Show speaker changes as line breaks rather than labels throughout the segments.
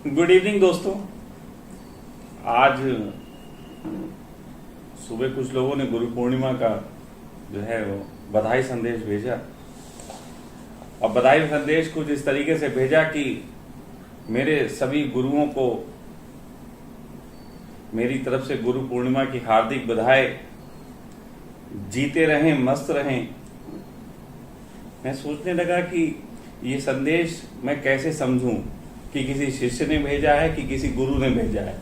Good evening दोस्तों। आज सुबह कुछ लोगों ने गुरु पूर्णिमा का जो है वो बधाई संदेश भेजा और बधाई संदेश कुछ इस तरीके से भेजा कि मेरे सभी गुरुओं को मेरी तरफ से गुरु पूर्णिमा की हार्दिक बधाई। जीते रहें, मस्त रहें। मैं सोचने लगा कि ये संदेश मैं कैसे समझूं कि किसी शिष्य ने भेजा है कि किसी गुरु ने भेजा है।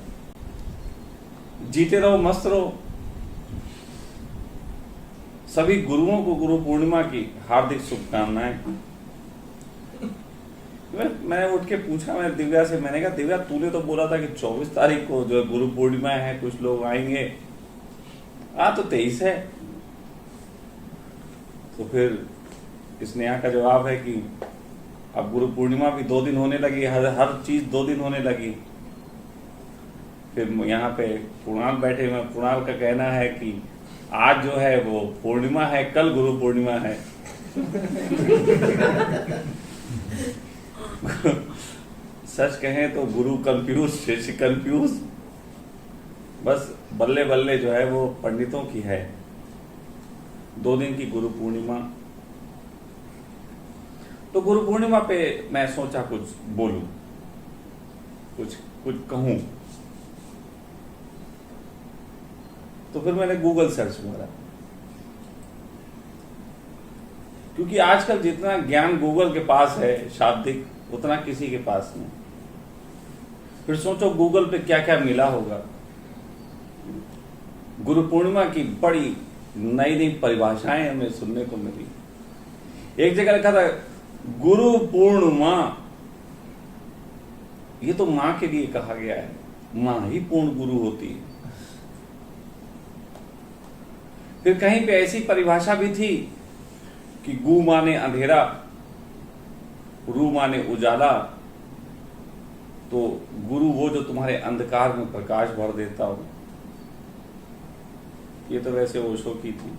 जीते रहो, मस्त रहो। सभी गुरुओं को गुरु पूर्णिमा की हार्दिक शुभकामनाएं। मैंने उठ के पूछा, मैंने दिव्या से, मैंने कहा दिव्या तूने तो बोला था कि 24 तारीख को जो गुरु पूर्णिमा है कुछ लोग आएंगे, तो 23 है। तो फिर इस नेहा का जवाब है कि अब गुरु पूर्णिमा भी 2 दिन होने लगी, हर चीज 2 दिन होने लगी। फिर यहाँ पे कुणाल बैठे हुए, कुणाल का कहना है कि आज जो है वो पूर्णिमा है, कल गुरु पूर्णिमा है। सच कहें तो गुरु कंफ्यूज, शिष्य कंफ्यूज। बस बल्ले बल्ले जो है वो पंडितों की है। 2 दिन की गुरु पूर्णिमा। तो गुरु पूर्णिमा पे मैं सोचा कुछ बोलूं, कुछ कहूं। तो फिर मैंने गूगल सर्च मारा, क्योंकि आजकल जितना ज्ञान गूगल के पास है शाब्दिक, उतना किसी के पास नहीं। फिर सोचो गूगल पे क्या क्या मिला होगा। गुरु पूर्णिमा की बड़ी नई नई परिभाषाएं हमें सुनने को मिली। एक जगह लिखा था गुरु पूर्णिमा, ये तो मां के लिए कहा गया है, मां ही पूर्ण गुरु होती है। फिर कहीं पे ऐसी परिभाषा भी थी कि गु माने अंधेरा, रू माने उजाला, तो गुरु वो जो तुम्हारे अंधकार में प्रकाश भर देता हो। ये तो वैसे ओशो की थी।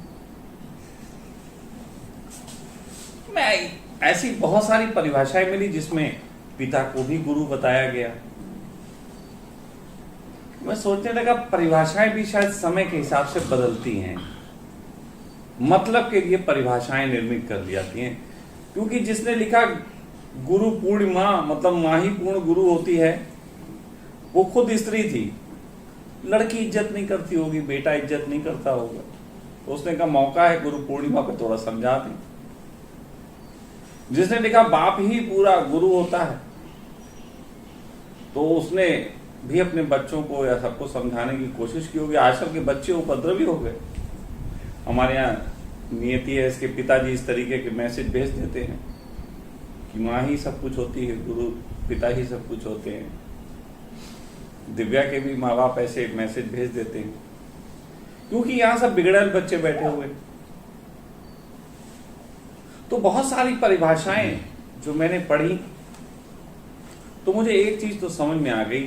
मैं ऐसी बहुत सारी परिभाषाएं मिली जिसमें पिता को भी गुरु बताया गया। मैं सोचने लगा परिभाषाएं भी शायद समय के हिसाब से बदलती हैं, मतलब के लिए परिभाषाएं निर्मित कर दी जाती हैं। क्योंकि जिसने लिखा गुरु पूर्णिमा मतलब मां ही पूर्ण गुरु होती है, वो खुद स्त्री थी। लड़की इज्जत नहीं करती होगी, बेटा इज्जत नहीं करता होगा, तो उसने कहा मौका है गुरु पूर्णिमा पे थोड़ा समझा दें। जिसने लिखा बाप ही पूरा गुरु होता है, तो उसने भी अपने बच्चों को या सबको समझाने की कोशिश की होगी। आजकल के बच्चे उपद्रवी हो गए। हमारे यहाँ नियति है, इसके पिताजी इस तरीके के मैसेज भेज देते हैं कि माँ ही सब कुछ होती है, गुरु पिता ही सब कुछ होते हैं। दिव्या के भी माँ बाप ऐसे मैसेज भेज देते हैं, क्योंकि यहाँ सब बिगड़ल बच्चे बैठे हुए। तो बहुत सारी परिभाषाएं जो मैंने पढ़ी, तो मुझे एक चीज तो समझ में आ गई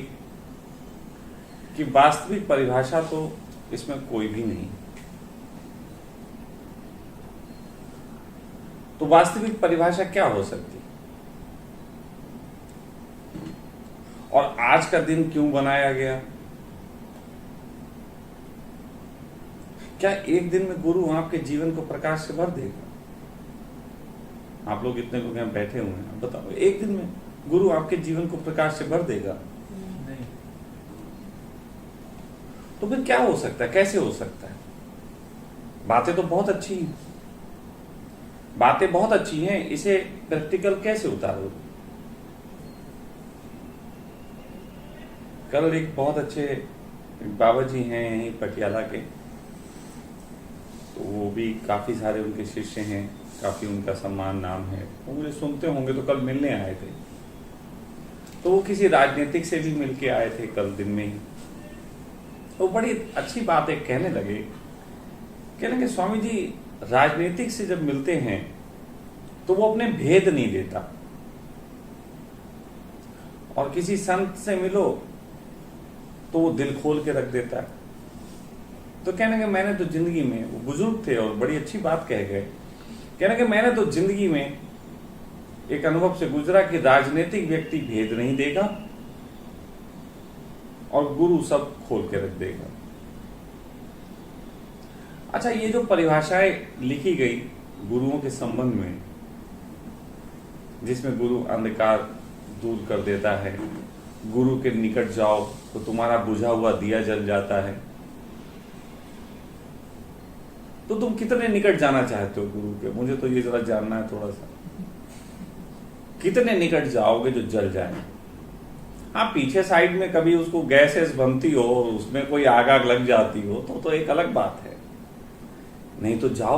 कि वास्तविक परिभाषा तो इसमें कोई भी नहीं। तो वास्तविक परिभाषा क्या हो सकती, और आज का दिन क्यों बनाया गया? क्या एक दिन में गुरु आपके जीवन को प्रकाश से भर देगा? आप लोग इतने लोग यहाँ बैठे हुए हैं, बताओ एक दिन में गुरु आपके जीवन को प्रकाश से भर देगा? नहीं। तो फिर क्या हो सकता है, कैसे हो सकता है? बातें तो बहुत अच्छी हैं, बातें बहुत अच्छी हैं, इसे प्रैक्टिकल कैसे उतारो? कल एक बहुत अच्छे बाबा जी हैं यहीं पटियाला के, तो वो भी काफी सारे उनके शिष्य हैं, काफी उनका सम्मान नाम है, वो मुझे सुनते होंगे। तो कल मिलने आए थे, तो वो किसी राजनीतिक से भी मिलके आए थे कल दिन में ही। तो बड़ी अच्छी बात है, कहने लगे स्वामी जी राजनीतिक से जब मिलते हैं तो वो अपने भेद नहीं देता, और किसी संत से मिलो तो वो दिल खोल के रख देता है। तो कहने के मैंने तो जिंदगी में, वो बुजुर्ग थे और बड़ी अच्छी बात कह गए, कहने के मैंने तो जिंदगी में एक अनुभव से गुजरा कि राजनीतिक व्यक्ति भेद नहीं देगा और गुरु सब खोल के रख देगा। अच्छा, ये जो परिभाषाएं लिखी गई गुरुओं के संबंध में, जिसमें गुरु अंधकार दूर कर देता है, गुरु के निकट जाओ तो तुम्हारा बुझा हुआ दिया जल जाता है, तो तुम कितने निकट जाना चाहते हो गुरु के? मुझे तो ये जरा जानना है थोड़ा सा, कितने निकट जाओगे जो जल जाए? हाँ, पीछे साइड में कभी उसको गैसेस बनती हो, उसमें कोई आग आग लग जाती हो तो एक अलग बात है। नहीं तो जाओ,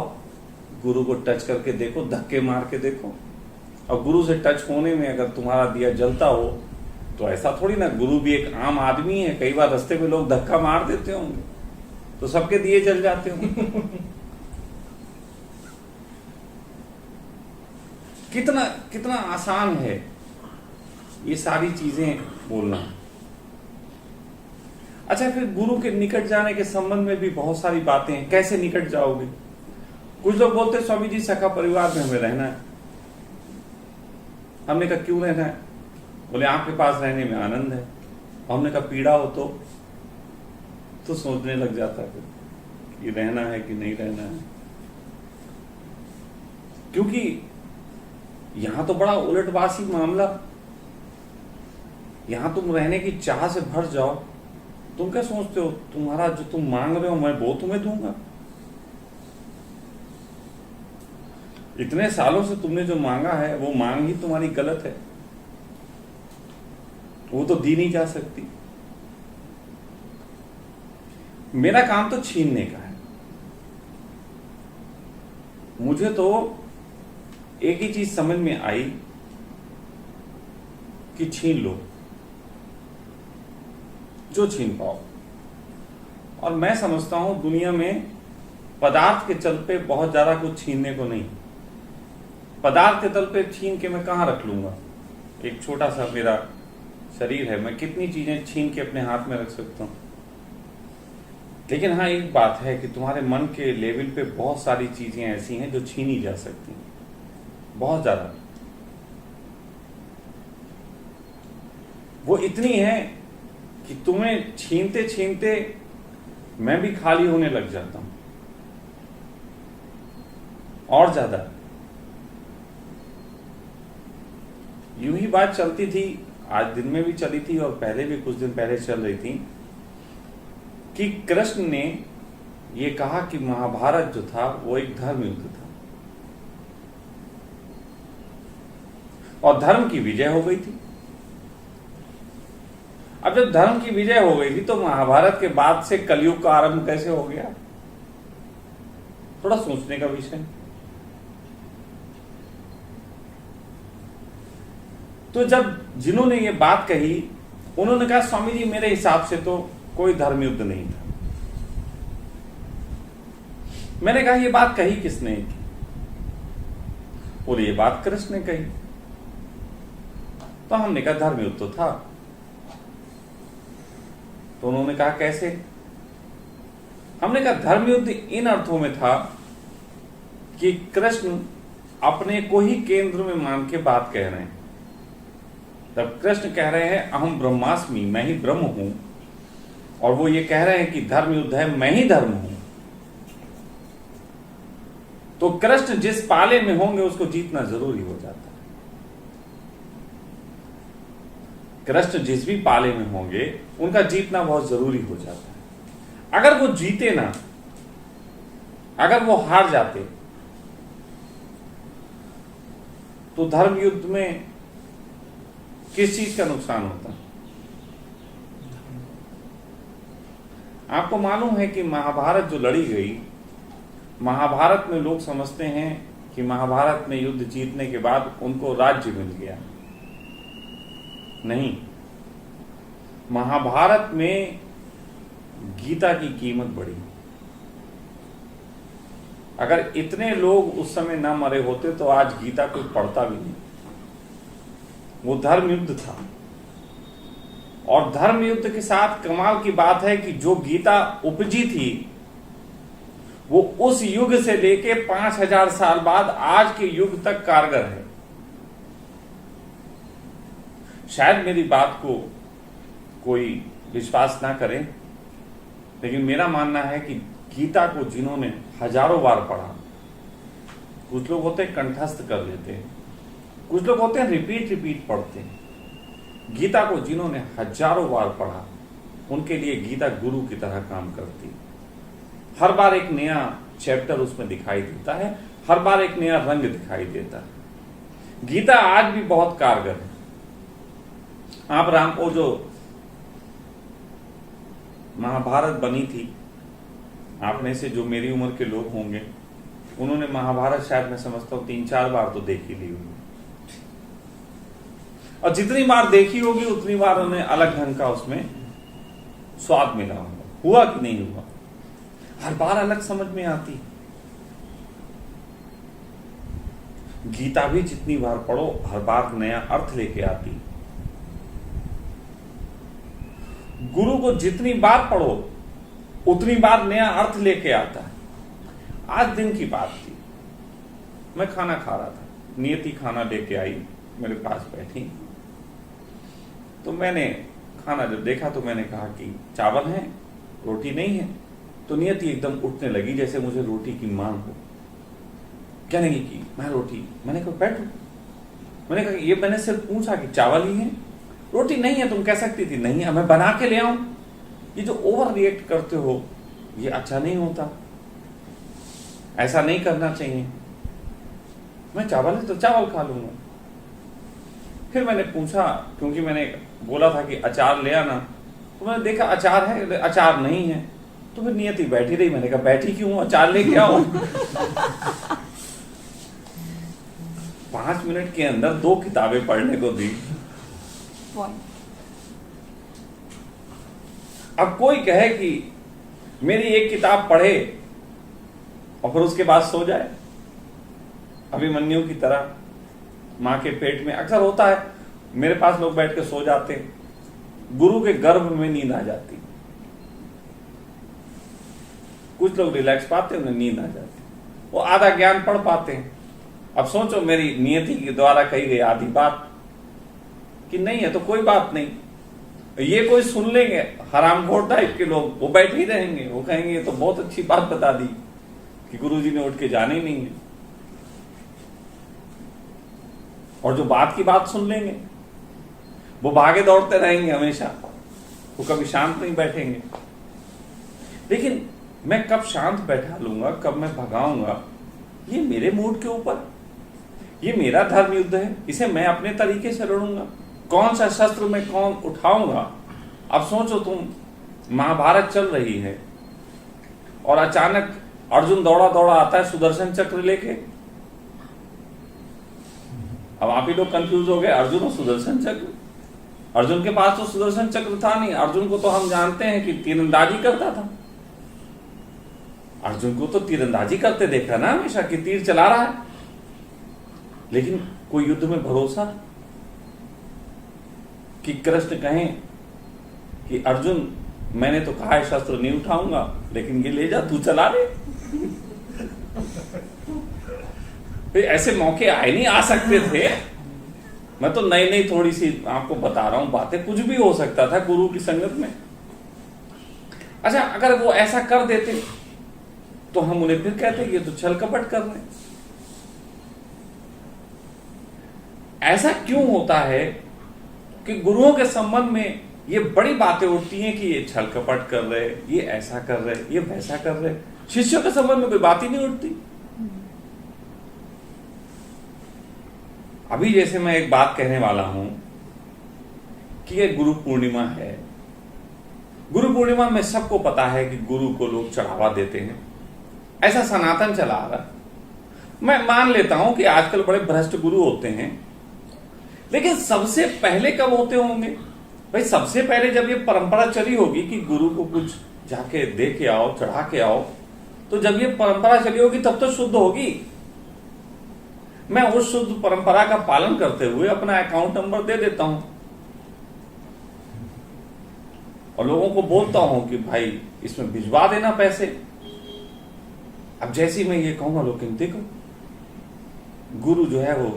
गुरु को टच करके देखो, धक्के मार के देखो। और गुरु से टच होने में अगर तुम्हारा दिया जलता हो तो ऐसा थोड़ी ना, गुरु भी एक आम आदमी है, कई बार रास्ते में लोग धक्का मार देते होंगे तो सबके दिए जल जाते होंगे। कितना कितना आसान है ये सारी चीजें बोलना। अच्छा, फिर गुरु के निकट जाने के संबंध में भी बहुत सारी बातें हैं। कैसे निकट जाओगे? कुछ लोग बोलते हैं स्वामी जी सखा परिवार में हमें रहना है। हमने कहा क्यों रहना है? बोले आपके पास रहने में आनंद है। हमने कहा पीड़ा हो तो सोचने लग जाता है कि रहना है कि नहीं रहना है, क्योंकि यहां तो बड़ा उलटवासी मामला। यहां तुम रहने की चाह से भर जाओ। तुम क्या सोचते हो तुम्हारा जो तुम मांग रहे हो मैं वो तुम्हें दूंगा? इतने सालों से तुमने जो मांगा है वो मांग ही तुम्हारी गलत है, वो तो दी नहीं जा सकती। मेरा काम तो छीनने का है। मुझे तो एक ही चीज समझ में आई कि छीन लो जो छीन पाओ। और मैं समझता हूं दुनिया में पदार्थ के चल पे बहुत ज्यादा कुछ छीनने को नहीं। पदार्थ के तल पे छीन के मैं कहां रख लूंगा? एक छोटा सा मेरा शरीर है, मैं कितनी चीजें छीन के अपने हाथ में रख सकता हूं। लेकिन हाँ, एक बात है कि तुम्हारे मन के लेवल पे बहुत सारी चीजें ऐसी हैं जो छीनी जा सकती हैं, बहुत ज्यादा। वो इतनी है कि तुम्हें छीनते छीनते मैं भी खाली होने लग जाता हूं, और ज्यादा। यूं ही बात चलती थी, आज दिन में भी चली थी और पहले भी कुछ दिन पहले चल रही थी कि कृष्ण ने ये कहा कि महाभारत जो था वो एक धर्म युद्ध था और धर्म की विजय हो गई थी। अब जब धर्म की विजय हो गई थी तो महाभारत के बाद से कलयुग का आरंभ कैसे हो गया? थोड़ा सोचने का विषय। तो जब जिन्होंने ये बात कही उन्होंने कहा स्वामी जी मेरे हिसाब से तो कोई धर्म युद्ध नहीं था। मैंने कहा ये बात कही किसने की? बोले ये बात कृष्ण ने कही। तो हमने कहा धर्म युद्ध तो था। तो उन्होंने कहा कैसे? हमने कहा धर्म युद्ध इन अर्थों में था कि कृष्ण अपने को ही केंद्र में मान के बात कह रहे हैं। तब कृष्ण कह रहे हैं अहम ब्रह्मास्मि, मैं ही ब्रह्म हूं, और वो ये कह रहे हैं कि धर्म युद्ध है, मैं ही धर्म हूं। तो कृष्ण जिस पाले में होंगे उसको जीतना जरूरी हो जाता है। कृष्ण जिस भी पाले में होंगे उनका जीतना बहुत जरूरी हो जाता है। अगर वो जीते ना, अगर वो हार जाते तो धर्म युद्ध में किस चीज का नुकसान होता? आपको मालूम है कि महाभारत जो लड़ी गई, महाभारत में लोग समझते हैं कि महाभारत में युद्ध जीतने के बाद उनको राज्य मिल गया। नहीं, महाभारत में गीता की कीमत बढ़ी। अगर इतने लोग उस समय न मरे होते तो आज गीता कोई पढ़ता भी नहीं। वो धर्म युद्ध था, और धर्म युद्ध के साथ कमाल की बात है कि जो गीता उपजी थी वो उस युग से लेके 5000 साल बाद आज के युग तक कारगर है। शायद मेरी बात को कोई विश्वास ना करें, लेकिन मेरा मानना है कि गीता को जिन्होंने हजारों बार पढ़ा, कुछ लोग होते हैं कंठस्थ कर लेते हैं, कुछ लोग होते हैं रिपीट पढ़ते हैं, गीता को जिन्होंने हजारों बार पढ़ा उनके लिए गीता गुरु की तरह काम करती है। हर बार एक नया चैप्टर उसमें दिखाई देता है, हर बार एक नया रंग दिखाई देता है। गीता आज भी बहुत कारगर है। आप राम को जो महाभारत बनी थी, आप में से जो मेरी उम्र के लोग होंगे उन्होंने महाभारत शायद मैं समझता हूं 3-4 बार तो देख ही ली होगी, और जितनी बार देखी होगी उतनी बार उन्हें अलग ढंग का उसमें स्वाद मिला होगा। हुआ कि नहीं हुआ? हर बार अलग समझ में आती। गीता भी जितनी बार पढ़ो हर बार नया अर्थ लेके आती। गुरु को जितनी बार पढ़ो उतनी बार नया अर्थ लेके आता है। आज दिन की बात थी, मैं खाना खा रहा था, नियति खाना लेके आई, मेरे पास बैठी, तो मैंने खाना जब देखा तो मैंने कहा कि चावल है, रोटी नहीं है। तो नियति एकदम उठने लगी जैसे मुझे रोटी की मांग हो। कहने लगी कि मैं रोटी, मैंने कहा बैठो। मैंने कहा ये मैंने सिर्फ पूछा कि चावल ही है, रोटी नहीं है। तुम कह सकती थी नहीं है, मैं बना के ले आऊं। ये जो ओवर रिएक्ट करते हो ये अच्छा नहीं होता, ऐसा नहीं करना चाहिए। मैं चावल है तो चावल खा लूंगा। फिर मैंने पूछा, क्योंकि मैंने बोला था कि अचार ले आना, तो मैंने देखा अचार है, अचार नहीं है। तो फिर नियति बैठी रही। मैंने कहा बैठी क्यों, अचार लेके आओ। 5 मिनट के अंदर 2 किताबें पढ़ने को दी। अब कोई कहे कि मेरी एक किताब पढ़े और फिर उसके बाद सो जाए, अभिमन्यु की तरह मां के पेट में अक्सर होता है। मेरे पास लोग बैठ के सो जाते हैं, गुरु के गर्भ में नींद आ जाती। कुछ लोग रिलैक्स पाते हैं, उन्हें नींद आ जाती, वो आधा ज्ञान पढ़ पाते हैं। अब सोचो मेरी नियति के द्वारा कही गई आधी बात कि नहीं है तो कोई बात नहीं, ये कोई सुन लेंगे हरामखोर टाइप के लोग, वो बैठे ही रहेंगे, वो कहेंगे ये तो बहुत अच्छी बात बता दी कि गुरुजी ने उठ के जाने ही नहीं है। और जो बात की बात सुन लेंगे वो भागे दौड़ते रहेंगे हमेशा, वो कभी शांत नहीं बैठेंगे। लेकिन मैं कब शांत बैठा लूंगा, कब मैं भगाऊंगा, ये मेरे मूड के ऊपर, ये मेरा धर्म युद्ध है, इसे मैं अपने तरीके से लड़ूंगा। कौन सा शस्त्र मैं कौन उठाऊंगा। अब सोचो तुम, महाभारत चल रही है और अचानक अर्जुन दौड़ा दौड़ा आता है सुदर्शन चक्र लेके। अब आप ही लोग कंफ्यूज हो गए, अर्जुन और सुदर्शन चक्र। अर्जुन के पास तो सुदर्शन चक्र था नहीं। अर्जुन को तो हम जानते हैं कि तीरंदाजी करता था। अर्जुन को तो तीरंदाजी करते देखा ना हमेशा, कि तीर चला रहा है, लेकिन कोई युद्ध में भरोसा कि कृष्ण कहें कि अर्जुन मैंने तो कहा है शस्त्र नहीं उठाऊंगा, लेकिन ये ले जा, तू चला ले। फिर ऐसे मौके आए नहीं, आ सकते थे। मैं तो नई नई थोड़ी सी आपको बता रहा हूं बातें, कुछ भी हो सकता था गुरु की संगत में। अच्छा, अगर वो ऐसा कर देते तो हम उन्हें फिर कहते ये तो छल कपट कर रहे हैं। ऐसा क्यों होता है कि गुरुओं के संबंध में ये बड़ी बातें उठती हैं कि ये छल कपट कर रहे, ये ऐसा कर रहे, ये वैसा कर रहे। शिष्यों के संबंध में कोई बात ही नहीं उठती। अभी जैसे मैं एक बात कहने वाला हूं कि ये गुरु पूर्णिमा है। गुरु पूर्णिमा में सबको पता है कि गुरु को लोग चढ़ावा देते हैं, ऐसा सनातन चला आ रहा। मैं मान लेता हूं कि आजकल बड़े भ्रष्ट गुरु होते हैं, लेकिन सबसे पहले कब होते होंगे भाई? सबसे पहले जब ये परंपरा चली होगी कि गुरु को कुछ जाके दे के आओ, चढ़ा के आओ, तो जब ये परंपरा चली होगी तब तो शुद्ध होगी। मैं उस शुद्ध परंपरा का पालन करते हुए अपना अकाउंट नंबर दे देता हूं और लोगों को बोलता हूं कि भाई इसमें भिजवा देना पैसे। अब जैसे मैं ये कहूंगा लोग देखो गुरु जो है वो,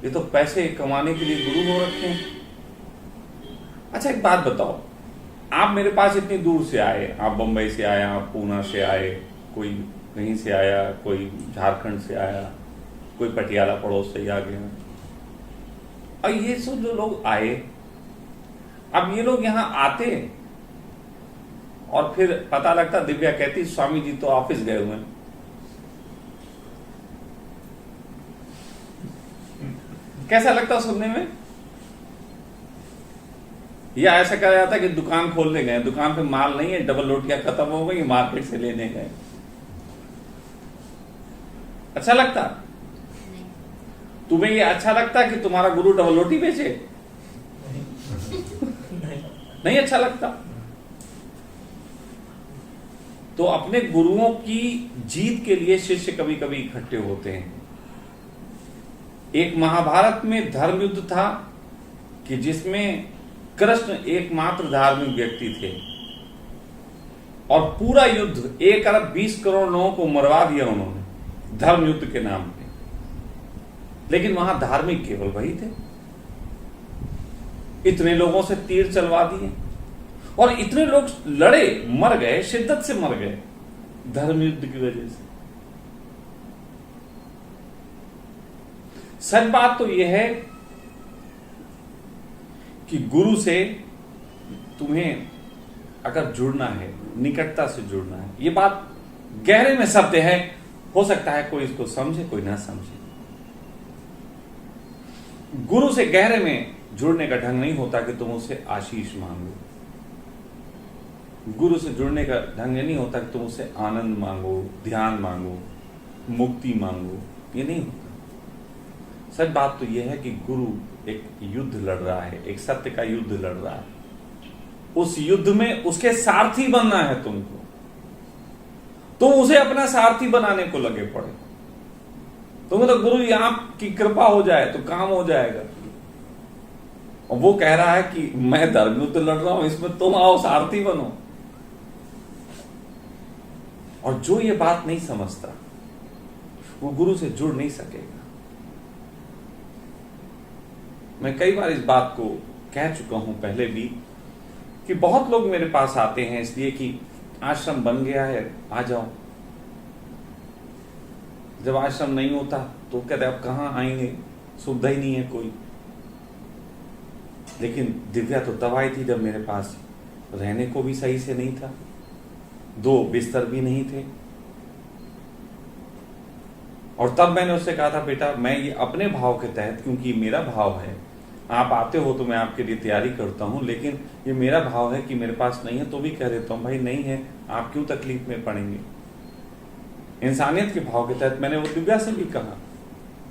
ये तो पैसे कमाने के लिए गुरु हो रखे हैं। अच्छा एक बात बताओ, आप मेरे पास इतनी दूर से आए, आप बंबई से आए, आप पूना से आए, कोई कहीं से आया, कोई झारखंड से आया, कोई पटियाला पड़ोस से ही आ गया। और ये सब जो लोग आए, अब ये लोग यहां आते और फिर पता लगता दिव्या कहती स्वामी जी तो ऑफिस गए हुए हैं। कैसा लगता सुनने में? या ऐसा कहा जाता कि दुकान खोलने गए, दुकान पे माल नहीं है, डबल रोटियां खत्म हो गई, मार्केट से लेने गए। अच्छा लगता? तुम्हें ये अच्छा लगता कि तुम्हारा गुरु डबल रोटी बेचे? नहीं अच्छा लगता। तो अपने गुरुओं की जीत के लिए शिष्य कभी कभी इकट्ठे होते हैं। एक महाभारत में धर्म युद्ध था कि जिसमें कृष्ण एकमात्र धार्मिक व्यक्ति थे और पूरा युद्ध 1 अरब 20 करोड़ लोगों को मरवा दिया उन्होंने धर्म युद्ध के नाम पे, लेकिन वहां धार्मिक केवल वही थे। इतने लोगों से तीर चलवा दिए और इतने लोग लड़े, मर गए, शिद्दत से मर गए धर्म युद्ध की वजह से। सच बात तो यह है कि गुरु से तुम्हें अगर जुड़ना है, निकटता से जुड़ना है, ये बात गहरे में सत्य है। हो सकता है कोई इसको समझे, कोई ना समझे। गुरु से गहरे में जुड़ने का ढंग नहीं होता कि तुम उससे आशीष मांगो। गुरु से जुड़ने का ढंग नहीं होता कि तुम उससे आनंद मांगो, ध्यान मांगो, मुक्ति मांगो। ये नहीं होता। सच बात तो यह है कि गुरु एक युद्ध लड़ रहा है, एक सत्य का युद्ध लड़ रहा है। उस युद्ध में उसके सारथी बनना है तुमको। तुम उसे अपना सारथी बनाने को लगे पड़े। तुम्हें तो गुरु यहां की कृपा हो जाए तो काम हो जाएगा। और वो कह रहा है कि मैं धर्म युद्ध लड़ रहा हूं, इसमें तुम आओ सारथी बनो। और जो ये बात नहीं समझता वो गुरु से जुड़ नहीं सकेगा। मैं कई बार इस बात को कह चुका हूं पहले भी कि बहुत लोग मेरे पास आते हैं इसलिए कि आश्रम बन गया है, आ जाओ। जब आश्रम नहीं होता तो कहते अब कहां आएंगे, सुविधा ही नहीं है कोई। लेकिन दिव्या तो तब आई थी जब मेरे पास रहने को भी सही से नहीं था, 2 बिस्तर भी नहीं थे। और तब मैंने उससे कहा था बेटा मैं ये अपने भाव के तहत, क्योंकि मेरा भाव है, आप आते हो तो मैं आपके लिए तैयारी करता हूं, लेकिन ये मेरा भाव है कि मेरे पास नहीं है तो भी कह देता हूं भाई नहीं है, आप क्यों तकलीफ में पड़ेंगे। इंसानियत के भाव के तहत मैंने वो दिव्या से भी कहा,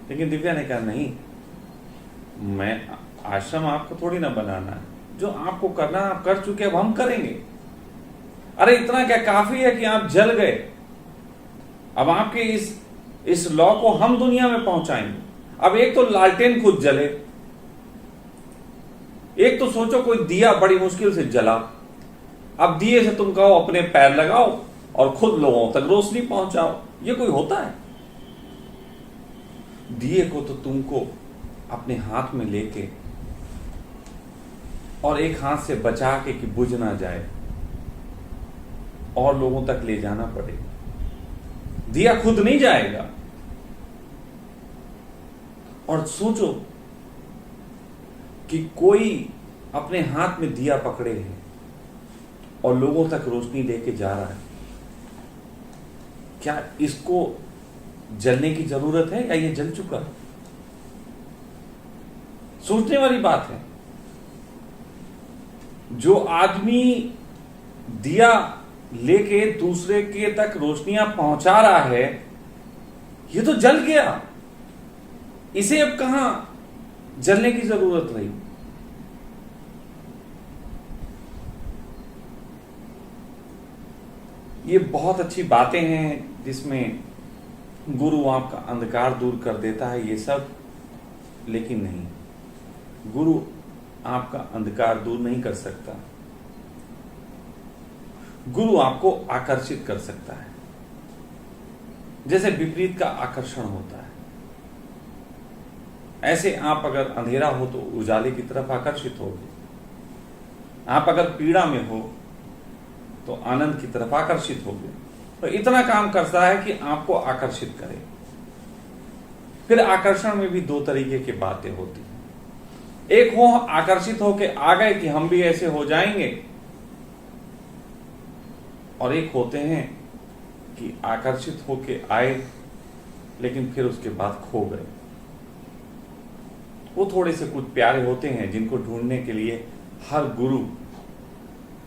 लेकिन दिव्या ने कहा नहीं, मैं आश्रम आपको थोड़ी ना बनाना है, जो आपको करना आप कर चुके, अब हम करेंगे। अरे इतना क्या काफी है कि आप जल गए, अब आपके इस लॉ को हम दुनिया में पहुंचाएंगे। अब एक तो लालटेन खुद जले, एक तो सोचो कोई दिया बड़ी मुश्किल से जला, अब दिए से तुम कहो अपने पैर लगाओ और खुद लोगों तक रोशनी पहुंचाओ। ये कोई होता है? दिए को तो तुमको अपने हाथ में लेके और एक हाथ से बचा के कि बुझ ना जाए और लोगों तक ले जाना पड़ेगा। दिया खुद नहीं जाएगा। और सोचो कि कोई अपने हाथ में दिया पकड़े है और लोगों तक रोशनी लेके जा रहा है, क्या इसको जलने की जरूरत है या ये जल चुका है? सोचने वाली बात है। जो आदमी दिया लेके दूसरे के तक रोशनियां पहुंचा रहा है, ये तो जल गया, इसे अब कहां जलने की जरूरत रही? ये बहुत अच्छी बातें हैं जिसमें गुरु आपका अंधकार दूर कर देता है, ये सब, लेकिन नहीं, गुरु आपका अंधकार दूर नहीं कर सकता। गुरु आपको आकर्षित कर सकता है, जैसे विपरीत का आकर्षण होता है। ऐसे आप अगर अंधेरा हो तो उजाले की तरफ आकर्षित होगे। आप अगर पीड़ा में हो तो आनंद की तरफ आकर्षित होगे। तो इतना काम करता है कि आपको आकर्षित करे। फिर आकर्षण में भी दो तरीके की बातें होती हैं। एक हो आकर्षित होके आ गए कि हम भी ऐसे हो जाएंगे, और एक होते हैं कि आकर्षित होके आए लेकिन फिर उसके बाद खो गए। वो थोड़े से कुछ प्यारे होते हैं जिनको ढूंढने के लिए हर गुरु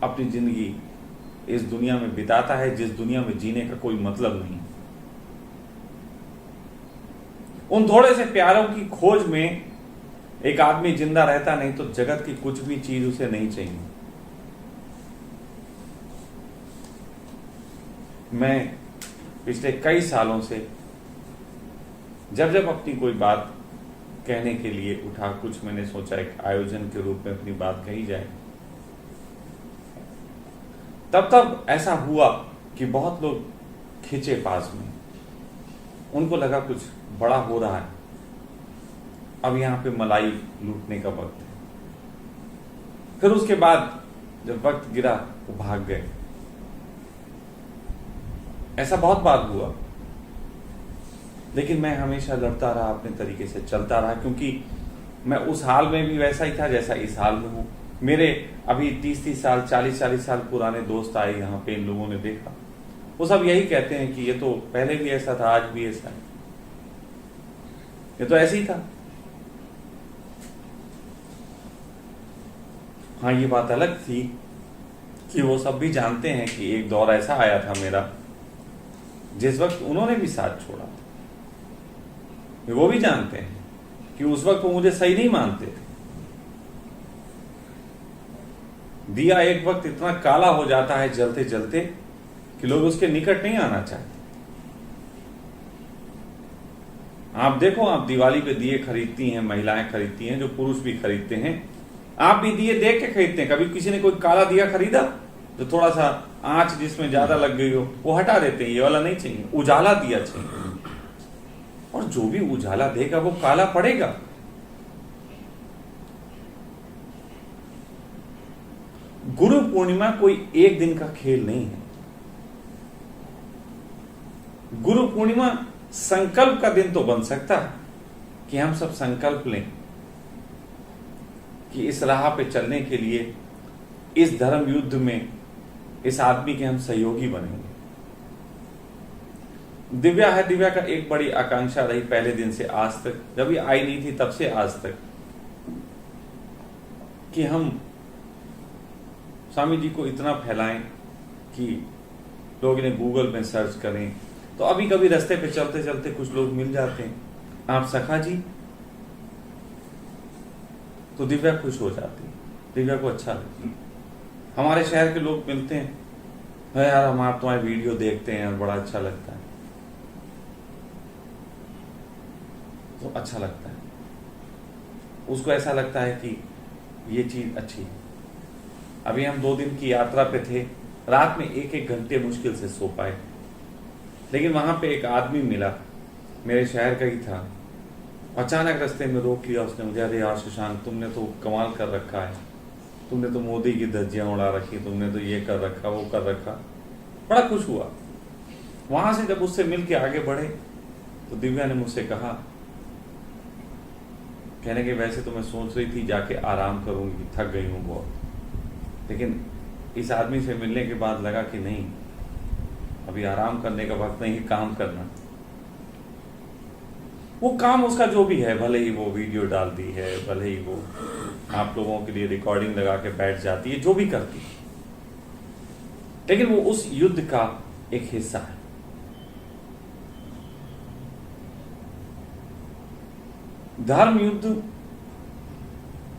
अपनी जिंदगी इस दुनिया में बिताता है, जिस दुनिया में जीने का कोई मतलब नहीं। उन थोड़े से प्यारों की खोज में एक आदमी जिंदा रहता, नहीं तो जगत की कुछ भी चीज उसे नहीं चाहिए। मैं पिछले कई सालों से जब जब अपनी कोई बात कहने के लिए उठा, कुछ मैंने सोचा एक आयोजन के रूप में अपनी बात कही जाए, तब तब ऐसा हुआ कि बहुत लोग खींचे पास में। उनको लगा कुछ बड़ा हो रहा है, अब यहां पे मलाई लूटने का वक्त है। फिर उसके बाद जब वक्त गिरा वो भाग गए। ऐसा बहुत बार हुआ, लेकिन मैं हमेशा लड़ता रहा, अपने तरीके से चलता रहा, क्योंकि मैं उस हाल में भी वैसा ही था जैसा इस हाल में हूं। मेरे अभी 30-30 साल 40-40 साल पुराने दोस्त आए यहाँ पे, इन लोगों ने देखा, वो सब यही कहते हैं कि ये तो पहले भी ऐसा था, आज भी ऐसा है, ये तो ऐसे ही था। हाँ, ये बात अलग थी कि वो सब भी जानते हैं कि एक दौर ऐसा आया था मेरा जिस वक्त उन्होंने भी साथ छोड़ा था। वो भी जानते हैं कि उस वक्त वो मुझे सही नहीं मानते थे। दिया एक वक्त इतना काला हो जाता है जलते जलते कि लोग उसके निकट नहीं आना चाहते। आप देखो, आप दिवाली पे दिए खरीदती हैं, महिलाएं खरीदती हैं, जो पुरुष भी खरीदते हैं। आप भी दिए देख के खरीदते हैं। कभी किसी ने कोई काला दिया खरीदा जो थोड़ा सा आंच जिसमें ज्यादा लग गई हो, वो हटा देते हैं, ये वाला नहीं चाहिए, उजाला दिया चाहिए। और जो भी उजाला देगा वो काला पड़ेगा। गुरु पूर्णिमा कोई एक दिन का खेल नहीं है। गुरु पूर्णिमा संकल्प का दिन तो बन सकता है कि हम सब संकल्प लें कि इस राह पे चलने के लिए, इस धर्म युद्ध में इस आदमी के हम सहयोगी बनेंगे। दिव्या है, दिव्या का एक बड़ी आकांक्षा रही पहले दिन से आज तक, जब ये आई नहीं थी तब से आज तक, कि हम स्वामी जी को इतना फैलाएं कि लोग इन्हें गूगल में सर्च करें। तो अभी कभी रास्ते पे चलते चलते कुछ लोग मिल जाते हैं, आप सखा जी, तो दिव्या खुश हो जाती है, दिव्या को अच्छा लगता है। हमारे शहर के लोग मिलते हैं, है यार हम आप तुम्हारे वीडियो देखते हैं और बड़ा अच्छा लगता है, तो अच्छा लगता है। उसको ऐसा लगता है कि ये चीज अच्छी है। अभी हम 2 दिन की यात्रा पे थे, रात में 1-1 घंटे मुश्किल से सो पाए, लेकिन वहां पे एक आदमी मिला, मेरे शहर का ही था। अचानक रास्ते में रोक लिया उसने मुझे, अरे यार शशांक, तुमने तो कमाल कर रखा है, तुमने तो मोदी की धज्जियां उड़ा रखी, तुमने तो ये कर रखा, वो कर रखा। बड़ा खुश हुआ। वहां से जब उससे मिल के आगे बढ़े तो दिव्या ने मुझसे कहा, कहने के वैसे तो मैं सोच रही थी जाके आराम करूंगी, थक गई हूं बहुत, लेकिन इस आदमी से मिलने के बाद लगा कि नहीं, अभी आराम करने का वक्त नहीं, काम करना। वो काम उसका जो भी है, भले ही वो वीडियो डालती है, भले ही वो आप लोगों के लिए रिकॉर्डिंग लगा के बैठ जाती है, जो भी करती है, लेकिन वो उस युद्ध का एक हिस्सा है। धर्म युद्ध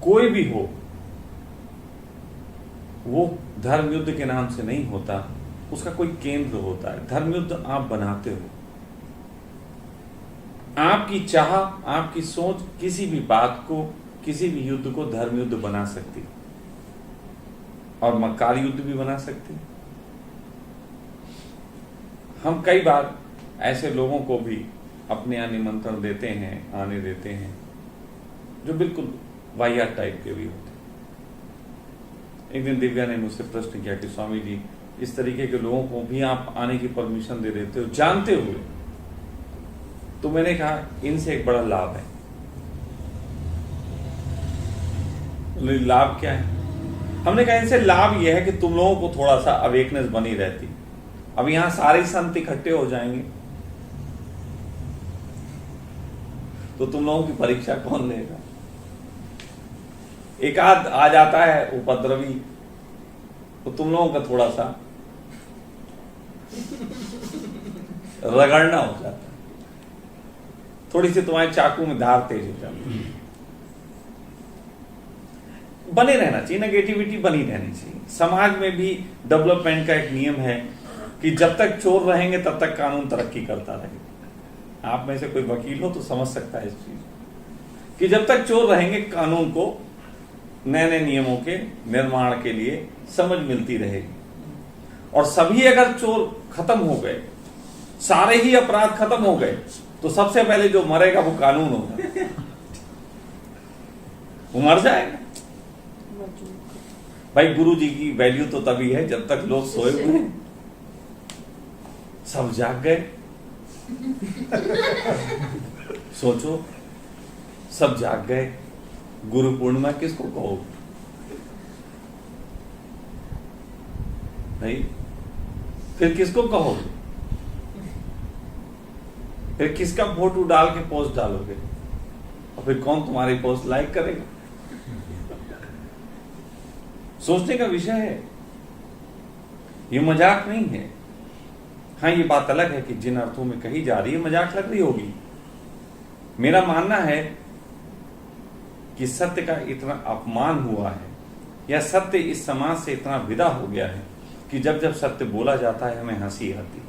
कोई भी हो, वो धर्म युद्ध के नाम से नहीं होता, उसका कोई केंद्र होता है। धर्म युद्ध आप बनाते हो, आपकी चाह, आपकी सोच किसी भी बात को, किसी भी युद्ध को धर्म युद्ध बना सकती, और मक्कार युद्ध भी बना सकती। हम कई बार ऐसे लोगों को भी अपने यहाँ निमंत्रण देते हैं, आने देते हैं, जो बिल्कुल वाहियात टाइप के भी होते। एक दिन दिव्या ने मुझसे प्रश्न किया कि स्वामी जी, इस तरीके के लोगों को भी आप आने की परमिशन दे देते हो जानते हुए। तो मैंने कहा इनसे एक बड़ा लाभ है। लाभ क्या है? हमने कहा इनसे लाभ यह है कि तुम लोगों को थोड़ा सा अवेकनेस बनी रहती। अब यहां सारे संत इकट्ठे हो जाएंगे तो तुम लोगों की परीक्षा कौन लेगा? एक आध आ जाता है उपद्रवी, तो तुम लोगों का थोड़ा सा रगड़ना हो जाता है, थोड़ी सी तुम्हारे चाकू में धार तेज हो जाती है। बने रहना चाहिए, नेगेटिविटी बनी रहनी चाहिए। समाज में भी डेवलपमेंट का एक नियम है कि जब तक चोर रहेंगे तब तक कानून तरक्की करता रहेगा। आप में से कोई वकील हो तो समझ सकता है इस चीज कि जब तक चोर रहेंगे कानून को नए नए नियमों के निर्माण के लिए समझ मिलती रहेगी। और सभी अगर चोर खत्म हो गए, सारे ही अपराध खत्म हो गए, तो सबसे पहले जो मरेगा वो कानून होगा। वो मर जाएगा। भाई गुरु जी की वैल्यू तो तभी है जब तक लोग सोए हुए हैं। सब जाग गए। सोचो, सब जाग गए, गुरु पूर्णिमा किसको कहोगे? नहीं, फिर किसको कहोगे? फिर किसका फोटो डाल के पोस्ट डालोगे? और फिर कौन तुम्हारी पोस्ट लाइक करेगा? सोचने का विषय है, ये मजाक नहीं है। हाँ, ये बात अलग है कि जिन अर्थों में कही जा रही है मजाक लग रही होगी। मेरा मानना है कि सत्य का इतना अपमान हुआ है या सत्य इस समाज से इतना विदा हो गया है कि जब जब सत्य बोला जाता है हमें हंसी आती है।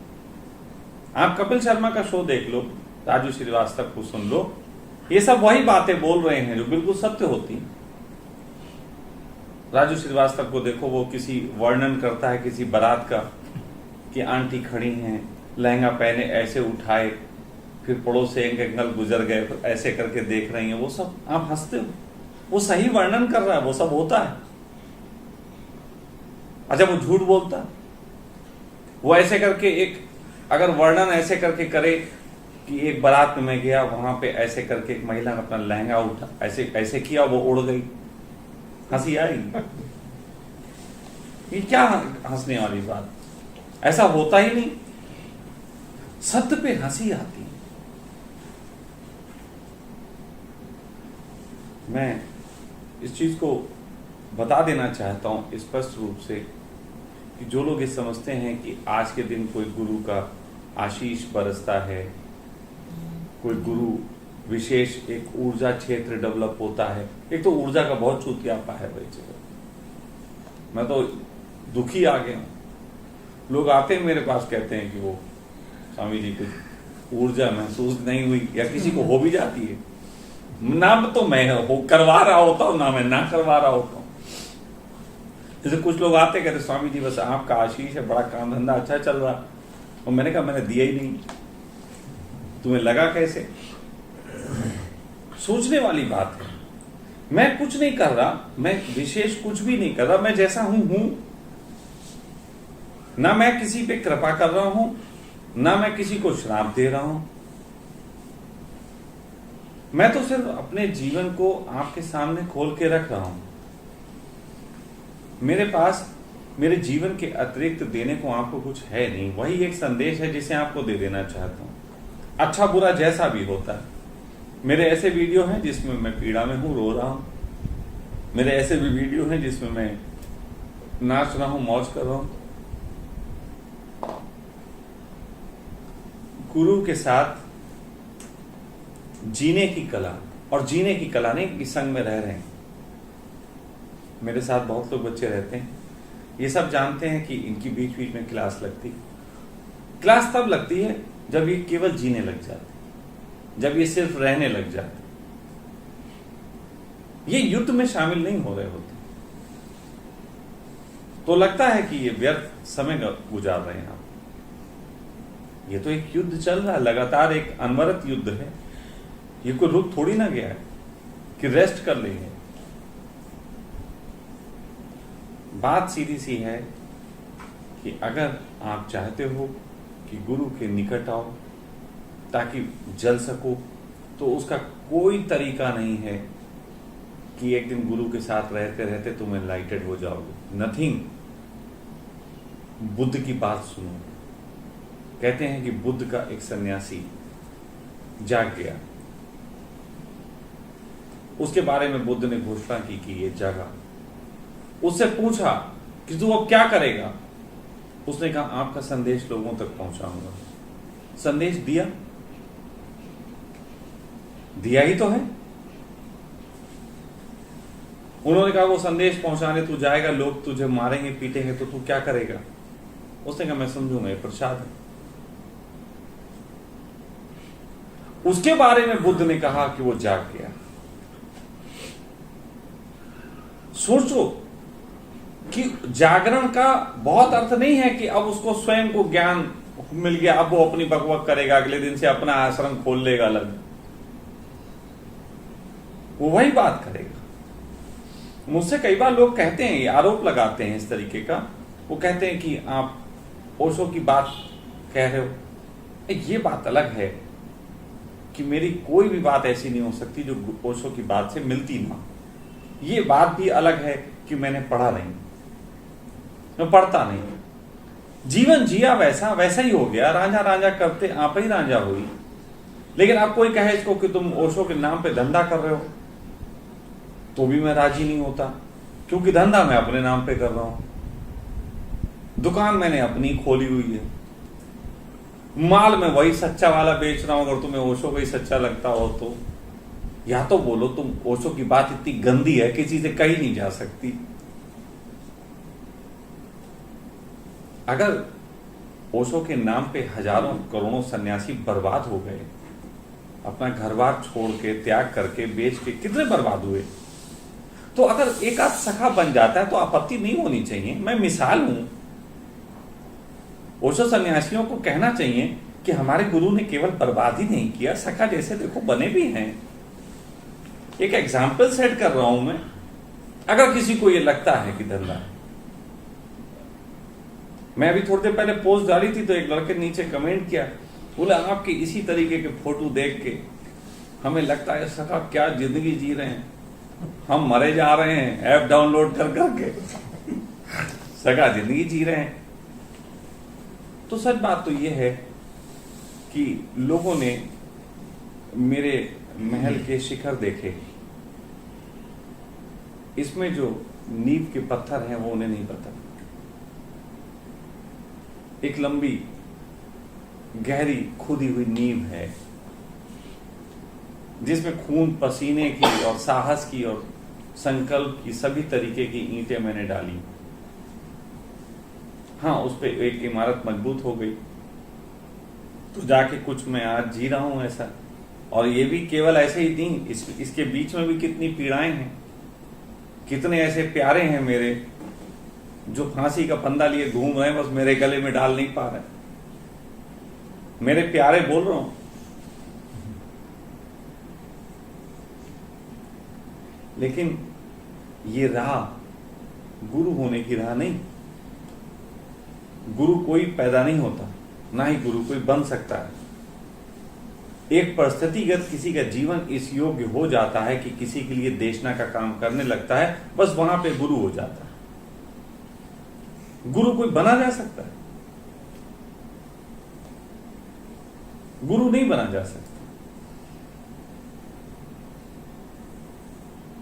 आप कपिल शर्मा का शो देख लो, राजू श्रीवास्तव को सुन लो, ये सब वही बातें बोल रहे हैं जो बिल्कुल सत्य होती हैं। राजू श्रीवास्तव को देखो, वो किसी वर्णन करता है किसी बारात का कि आंटी खड़ी हैं, लहंगा पहने ऐसे उठाए, फिर पड़ोस से एक अंकल गुजर गए, फिर ऐसे करके देख रही हैं। वो सब आप हंसते हो, वो सही वर्णन कर रहा है, वो सब होता है। अच्छा, वो झूठ बोलता है? वो ऐसे करके एक अगर वर्णन ऐसे करके करे कि एक बारात में मैं गया, वहां पे ऐसे करके एक महिला ने अपना लहंगा उठा ऐसे ऐसे किया, वो उड़ गई, हंसी आएगी? ये क्या हंसने वाली बात? ऐसा होता ही नहीं। सत्य पे हंसी आती है। मैं इस चीज को बता देना चाहता हूं स्पष्ट रूप से कि जो लोग ये समझते हैं कि आज के दिन कोई गुरु का आशीष बरसता है, कोई गुरु विशेष एक ऊर्जा क्षेत्र डेवलप होता है। एक तो ऊर्जा का बहुत चूतियापा है भाई जगह। मैं तो दुखी आ गया हूं। लोग आते हैं मेरे पास, कहते हैं कि वो स्वामी जी कुछ ऊर्जा महसूस नहीं हुई, या किसी को हो भी जाती है। ना तो मैं हो करवा रहा होता हूं, ना मैं ना करवा रहा होता हूं। जैसे कुछ लोग आते कहते स्वामी जी बस आपका आशीष है, बड़ा काम धंधा अच्छा चल रहा। और मैंने कहा मैंने दिया ही नहीं, तुम्हें लगा कैसे? सोचने वाली बात है। मैं कुछ नहीं कर रहा, मैं विशेष कुछ भी नहीं कर रहा, मैं जैसा हूं। ना मैं किसी पे कृपा कर रहा हूं, ना मैं किसी को श्राप दे रहा हूं। मैं तो सिर्फ अपने जीवन को आपके सामने खोल के रख रहा हूं। मेरे पास मेरे जीवन के अतिरिक्त देने को आपको कुछ है नहीं। वही एक संदेश है जिसे आपको दे देना चाहता हूं। अच्छा बुरा जैसा भी होता है। मेरे ऐसे वीडियो हैं जिसमें मैं पीड़ा में हूं, रो रहा हूं। मेरे ऐसे भी वीडियो हैं जिसमें मैं नाच रहा हूं, मौज कर रहा हूं। गुरु के साथ जीने की कला, और जीने की कला नहीं कि संग में रह रहे हैं। मेरे साथ बहुत लोग बच्चे रहते हैं, ये सब जानते हैं कि इनकी बीच बीच में क्लास लगती। क्लास तब लगती है जब ये केवल जीने लग जाते, जब ये सिर्फ रहने लग जाते। ये युद्ध में शामिल नहीं हो रहे होते, तो लगता है कि ये व्यर्थ समय गुजार रहे हैं आप। ये तो एक युद्ध चल रहा है, लगातार एक अनवरत युद्ध है। ये कोई रुक थोड़ी ना गया है कि रेस्ट कर लेंगे। बात सीधी सी है कि अगर आप चाहते हो कि गुरु के निकट आओ ताकि जल सको, तो उसका कोई तरीका नहीं है कि एक दिन गुरु के साथ रहते रहते तुम एनलाइटेड हो जाओगे। नथिंग। बुद्ध की बात सुनो। कहते हैं कि बुद्ध का एक सन्यासी जाग गया। उसके बारे में बुद्ध ने घोषणा की कि ये जागा। उससे पूछा कि तू अब क्या करेगा? उसने कहा आपका संदेश लोगों तक पहुंचाऊंगा। संदेश दिया? दिया ही तो है। उन्होंने कहा वो संदेश पहुंचाने तू जाएगा, लोग तुझे मारेंगे पीटेंगे, तो तू क्या करेगा? उसने कहा मैं समझूंगा ये प्रसाद है। उसके बारे में बुद्ध ने कहा कि वो जाग गया। सोचो कि जागरण का बहुत अर्थ नहीं है कि अब उसको स्वयं को ज्ञान मिल गया, अब वो अपनी बकबक करेगा, अगले दिन से अपना आश्रम खोल लेगा अलग, वो वही बात करेगा। मुझसे कई बार लोग कहते हैं, ये आरोप लगाते हैं इस तरीके का, वो कहते हैं कि आप ओशो की बात कह रहे हो। ये बात अलग है कि मेरी कोई भी बात ऐसी नहीं हो सकती जो ओशो की बात से मिलती ना। ये बात भी अलग है कि मैंने पढ़ा नहीं, मैं पढ़ता नहीं, जीवन जिया वैसा वैसा ही हो गया, रांझा रांझा करते आप ही रांझा हुई। लेकिन आप कोई कहे इसको कि तुम ओशो के नाम पे धंधा कर रहे हो, तो भी मैं राजी नहीं होता, क्योंकि धंधा मैं अपने नाम पे कर रहा हूं, दुकान मैंने अपनी खोली हुई है, माल मैं वही सच्चा वाला बेच रहा हूं। अगर तुम्हें ओशो को ही सच्चा लगता हो तो या तो बोलो तुम ओशो की बात इतनी गंदी है किसी से कही नहीं जा सकती। अगर ओशो के नाम पे हजारों करोड़ों सन्यासी बर्बाद हो गए, अपना घर बार छोड़ के त्याग करके बेच के कितने बर्बाद हुए, तो अगर एक आध सखा बन जाता है तो आपत्ति नहीं होनी चाहिए। मैं मिसाल हूं। ओशो सन्यासियों को कहना चाहिए कि हमारे गुरु ने केवल बर्बाद ही नहीं किया, सखा जैसे देखो बने भी हैं। एक एग्जाम्पल सेट कर रहा हूं मैं। अगर किसी को यह लगता है कि धंधा है, मैं अभी थोड़ी देर पहले पोस्ट डाली थी तो एक लड़के नीचे कमेंट किया, बोला आपके इसी तरीके के फोटो देख के हमें लगता है सखा क्या जिंदगी जी रहे हैं, हम मरे जा रहे हैं ऐप डाउनलोड कर करके, सखा जिंदगी जी रहे हैं। तो सच बात तो यह है कि लोगों ने मेरे महल के शिखर देखे, इसमें जो नींव के पत्थर हैं वो उन्हें नहीं पता। एक लंबी गहरी खुदी हुई नींव है जिसमें खून पसीने की और साहस की और संकल्प की सभी तरीके की ईंटें मैंने डाली। हाँ, उस पे एक इमारत मजबूत हो गई, तो जाके कुछ मैं आज जी रहा हूं ऐसा। और ये भी केवल ऐसे ही नहीं, इसके बीच में भी कितनी पीड़ाएं हैं, कितने ऐसे प्यारे हैं मेरे जो फांसी का फंदा लिए घूम रहे हैं, बस मेरे गले में डाल नहीं पा रहे। मेरे प्यारे बोल रहा हूं। लेकिन ये राह गुरु होने की राह नहीं। गुरु कोई पैदा नहीं होता, ना ही गुरु कोई बन सकता है। एक परिस्थितिगत किसी का जीवन इस योग्य हो जाता है कि किसी के लिए देशना का काम करने लगता है, बस वहां पे गुरु हो जाता है। गुरु कोई बना जा सकता है, गुरु नहीं बना जा सकता।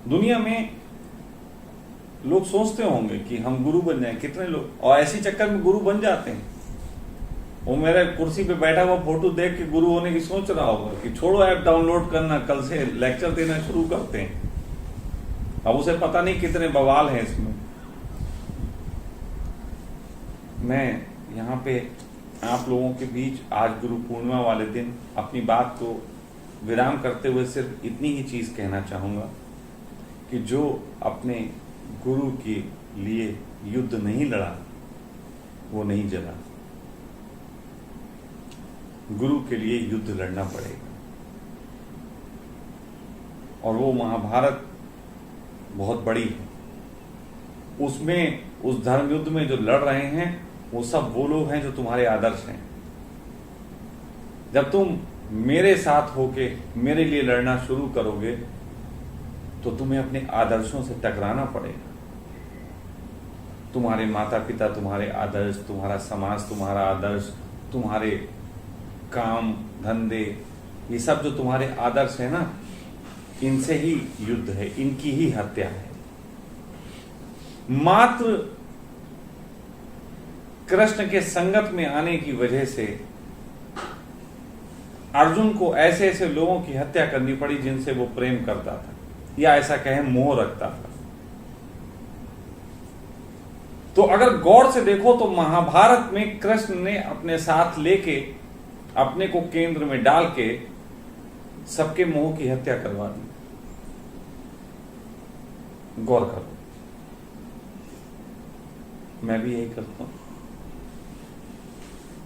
दुनिया में लोग सोचते होंगे कि हम गुरु बन जाएं, कितने लोग और ऐसी चक्कर में गुरु बन जाते हैं। वो मेरे कुर्सी पे बैठा हुआ फोटो देख के गुरु होने की सोच रहा होगा कि छोड़ो ऐप डाउनलोड करना, कल से लेक्चर देना शुरू करते हैं। अब उसे पता नहीं कितने बवाल हैं इसमें। मैं यहाँ पे आप लोगों के बीच आज गुरु पूर्णिमा वाले दिन अपनी बात को विराम करते हुए सिर्फ इतनी ही चीज कहना चाहूंगा कि जो अपने गुरु के लिए युद्ध नहीं लड़ा वो नहीं जला। गुरु के लिए युद्ध लड़ना पड़ेगा। और वो महाभारत बहुत बड़ी है, उसमें, उस धर्म युद्ध में जो लड़ रहे हैं वो सब वो लोग हैं जो तुम्हारे आदर्श हैं। जब तुम मेरे साथ होके मेरे लिए लड़ना शुरू करोगे तो तुम्हें अपने आदर्शों से टकराना पड़ेगा। तुम्हारे माता पिता तुम्हारे आदर्श, तुम्हारा समाज तुम्हारा आदर्श, तुम्हारे काम धंधे, ये सब जो तुम्हारे आदर्श है ना, इनसे ही युद्ध है, इनकी ही हत्या है। मात्र कृष्ण के संगत में आने की वजह से अर्जुन को ऐसे ऐसे लोगों की हत्या करनी पड़ी जिनसे वो प्रेम करता था, या ऐसा कहें मोह रखता था। तो अगर गौर से देखो तो महाभारत में कृष्ण ने अपने साथ लेके, अपने को केंद्र में डाल के सबके मोह की हत्या करवा दी। गौर करो, मैं भी यही करता हूं।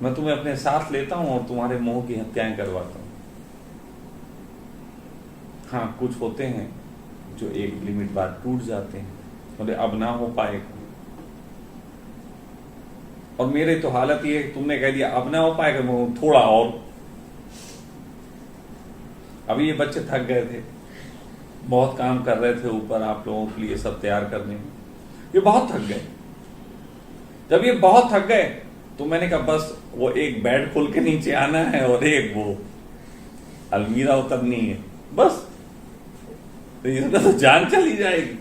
मैं तुम्हें अपने साथ लेता हूं और तुम्हारे मोह की हत्याएं करवाता हूं। हाँ, कुछ होते हैं जो एक लिमिट बाद टूट जाते हैं, बोले अब ना हो पाएगा। और मेरे तो हालत ये है, तुमने कह दिया अब ना हो पाएगा, मैं थोड़ा और। अभी ये बच्चे थक गए थे, बहुत काम कर रहे थे ऊपर आप लोगों के लिए सब तैयार करने में, ये बहुत थक गए। जब ये बहुत थक गए तो मैंने कहा बस वो एक बेड खोल के नीचे आना है और एक वो अलमीरा उतरनी है, बस। तो इसमें तो जान चली जाएगी।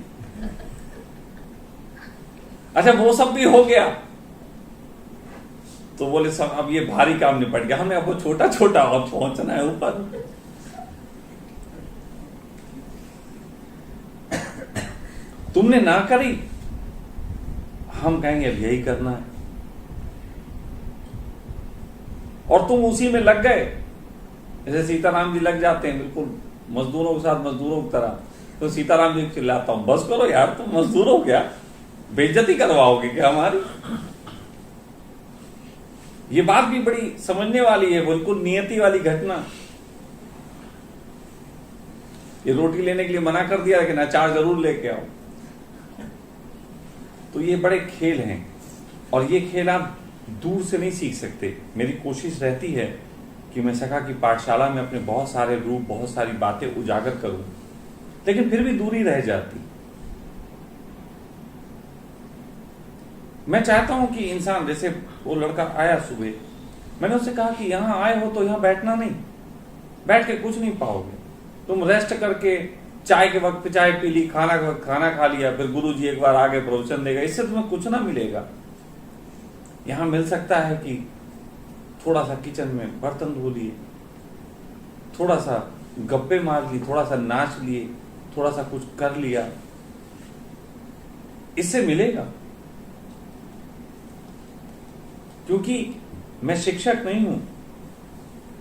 अच्छा, वो सब भी हो गया तो बोले सब अब ये भारी काम निपट गया, हमें अब वो छोटा छोटा और पहुंचना है ऊपर। तुमने ना करी, हम कहेंगे अब यही करना है, और तुम उसी में लग गए। जैसे सीताराम जी लग जाते हैं बिल्कुल मजदूरों के साथ, मजदूरों की तरह। तो सीताराम जी चिल्लाता हूं, बस करो यार, तुम मजदूर हो क्या, बेइज्जती करवाओगे क्या हमारी। ये बात भी बड़ी समझने वाली है, बिल्कुल नियति वाली घटना। ये रोटी लेने के लिए मना कर दिया लेकिन अचार जरूर लेके आओ। तो ये बड़े खेल हैं, और ये खेल आप दूर से नहीं सीख सकते। मेरी कोशिश रहती है कि मैं सखा की पाठशाला में अपने बहुत सारे रूप, बहुत सारी बातें उजागर करूं, लेकिन फिर भी दूरी रह जाती। मैं चाहता हूं कि इंसान, जैसे वो लड़का आया सुबह, मैंने उससे कहा कि यहां आए हो तो यहां बैठना नहीं, बैठ के कुछ नहीं पाओगे। तुम रेस्ट करके चाय के वक्त पे चाय पी ली, खाना के वक्त खाना खा लिया, फिर गुरुजी एक बार आगे प्रवचन देगा, इससे तुम्हें कुछ ना मिलेगा। यहां मिल सकता है कि थोड़ा सा किचन में बर्तन धो लिए, थोड़ा सा गप्पे मार ली, थोड़ा सा नाच लिए, थोड़ा सा कुछ कर लिया, इससे मिलेगा। क्योंकि मैं शिक्षक नहीं हूं,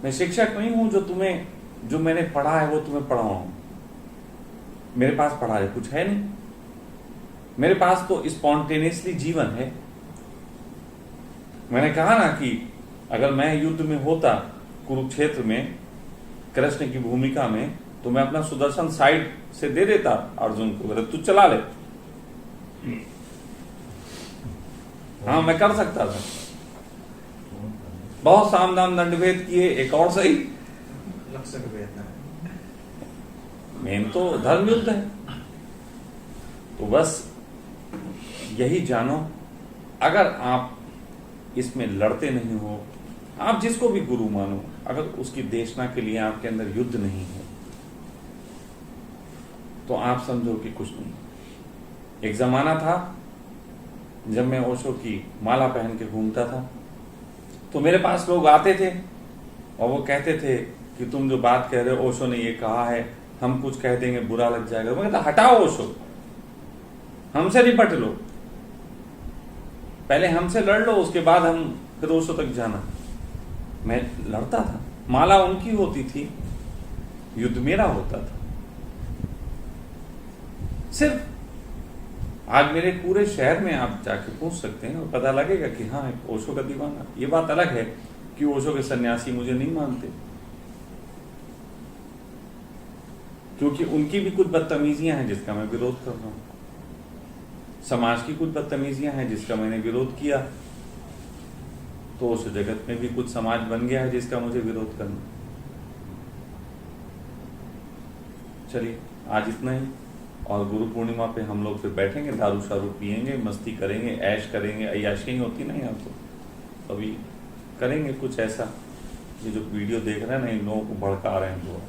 मैं शिक्षक नहीं हूं जो मैंने पढ़ा है वो तुम्हें पढ़ाऊं। मेरे पास पढ़ा है कुछ है नहीं, मेरे पास तो स्पॉन्टेनियसली जीवन है। मैंने कहा ना कि अगर मैं युद्ध में होता, कुरुक्षेत्र में कृष्ण की भूमिका में, तो मैं अपना सुदर्शन साइड से दे देता अर्जुन को, तू चला ले। हाँ, मैं कर सकता था। बहुत सामदान दंडभेद किए, एक और सही, मेन तो धर्म युद्ध है। तो बस यही जानो, अगर आप इसमें लड़ते नहीं हो, आप जिसको भी गुरु मानो, अगर उसकी देशना के लिए आपके अंदर युद्ध नहीं है तो आप समझो कि कुछ नहीं। एक जमाना था जब मैं ओशो की माला पहन के घूमता था, तो मेरे पास लोग आते थे और वो कहते थे कि तुम जो बात कह रहे हो ओशो ने ये कहा है, हम कुछ कह देंगे बुरा लग जाएगा। मैं कहता हटाओ ओशो, हमसे निपट लो, पहले हमसे लड़ लो, उसके बाद हम फिर ओशो तक जाना। मैं लड़ता था, माला उनकी होती थी, युद्ध मेरा होता था। सिर्फ आज मेरे पूरे शहर में आप जाके पूछ सकते हैं और पता लगेगा कि हाँ, एक ओशो का दीवाना। ये बात अलग है कि ओशो के सन्यासी मुझे नहीं मानते, क्योंकि उनकी भी कुछ बदतमीजियां हैं जिसका मैं विरोध कर रहा हूं। समाज की कुछ बदतमीजियां हैं जिसका मैंने विरोध किया, तो उस जगत में भी कुछ समाज बन गया है जिसका मुझे विरोध करना। चलिए आज इतना ही, और गुरु पूर्णिमा पे हम लोग फिर बैठेंगे, दारू शारू पियेंगे, मस्ती करेंगे, ऐश करेंगे, अय्याशी होती नहीं आपको, अभी करेंगे कुछ ऐसा। ये जो वीडियो देख रहे हैं ना, इन लोगों को भड़का रहे हैं वो